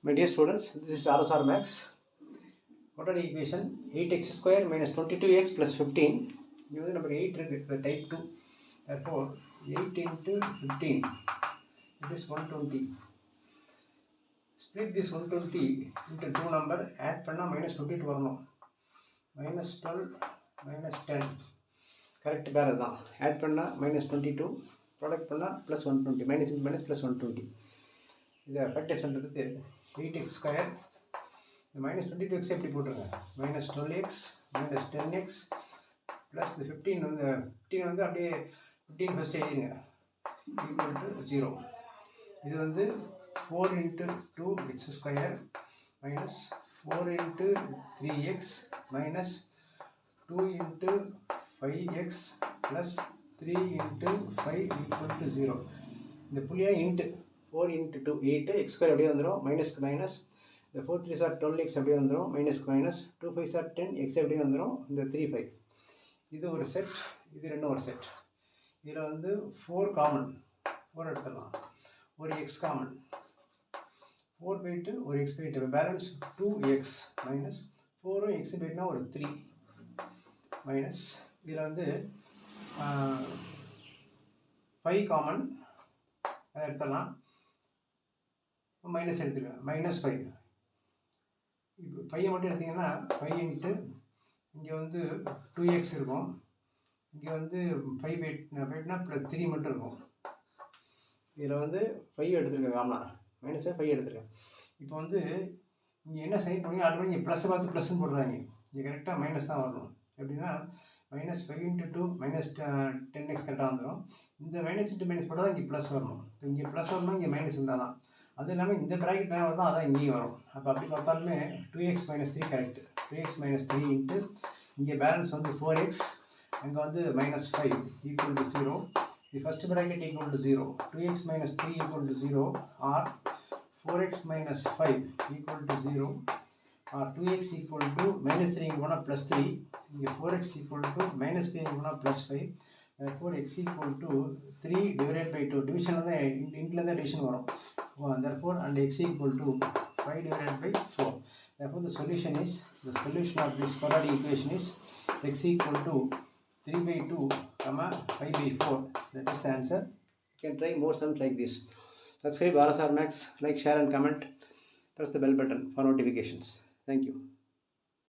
My dear students, this is RSR Max. What are the equation? 8x square minus 22x plus 15. This is number 8, the type 2. Therefore, 8 into 15, it is 120. Split this 120 into 2 number, add panna minus 22 வரணும். Minus 12, minus 10. Correct pair தான். Add panna minus 22, product panna plus 120. Minus into minus plus 120. இதை factors பண்ணுறதுக்கு 8x square minus 22x எப்படி போட்டுருங்க, minus 12x minus 10x plus the 15 வந்து அப்படியே 15 first எழுதிங்க equal to 0. இது வந்து 4 into 2x square minus 4 into 3x minus 2 into 5x plus 3 into 5 equal to 0. இந்த புள்ளியா இன்ட்டு 4 into 2 8 x ஸ்கொயர் அப்படியே வந்துடும், மைனஸ்க்கு மைனஸ். இந்த 4 3s are 12x அப்படியே வந்துடும், மைனஸ்க்கு மைனஸ். 2 5s are 10 x அப்படியே வந்துடும். இந்த 3 5 இது ஒரு செட், இது ரெண்டும் ஒரு செட். இதில் வந்து 4 காமன், 4 எடுத்துடலாம். ஒரு எக்ஸ் காமன், 4 போயிட்டு ஒரு எக்ஸ் போயிட்டு பேலன்ஸ் 2x மைனஸ் 4ம் எக்ஸ் போயிட்டுனா ஒரு 3 மைனஸ். இதில் வந்து 5 காமன், அதை எடுத்துடலாம். மைனஸ் எடுத்துக்கலாம், மைனஸ் 5. இப்போ 5 மட்டும் எடுத்திங்கன்னா 5 இன்ட்டு இங்கே வந்து 2x இருக்கும், இங்கே வந்து 5 போயிட்டுனா ப்ளஸ் 3 மட்டும் இருக்கும். இதில் வந்து 5 எடுத்துருக்கேன் காமனா, மைனஸாக 5 எடுத்துருக்கேன். இப்போ வந்து இங்கே என்ன சைன் பண்ணுங்க, ஆல்ரெடி இங்கே ப்ளஸ் பார்த்து ப்ளஸ்ன்னு போடுறாங்க, இங்கே கரெக்டாக மைனஸ் தான் வரணும். எப்படின்னா minus 5 into 2 minus 10x கரெக்டாக வந்துடும். இந்த மைனஸ் இன்ட்டு மைனஸ் போட்டால் தான் இங்கே ப்ளஸ் வரணும். இப்போ இங்கே ப்ளஸ் வரணும், இங்கே மைனஸ் இருந்தால் தான். அது இல்லாமல் இந்த ப்ராக்கெட் மேலே தான் அதான் இங்கேயும் வரும். அப்போ அப்படி பார்த்தாலுமே 2x minus 3 correct. 2x minus 3 into இங்கே பேலன்ஸ் வந்து 4x, அங்கே வந்து மைனஸ் 5 ஈக்குவல் டு 0. இது first bracket equal to 0. 2x minus 3 equal to 0 or 4x minus 5 equal to 0 or 2x equal to minus 3 இங்கே போனால் ப்ளஸ் 3, இங்கே 4x equal to minus 5 இங்கே போனால் plus 5. therefore x equal to 3 divided by 2. Division வந்து இன்ட்லேருந்து division வரும். therefore and x equal to 5 divided by 4. therefore the solution of this quadratic equation is x equal to 3 by 2 5 by 4. that is the answer. You can try more sums like this. Subscribe RSR Max, like, share and comment. Press the bell button for notifications. Thank you.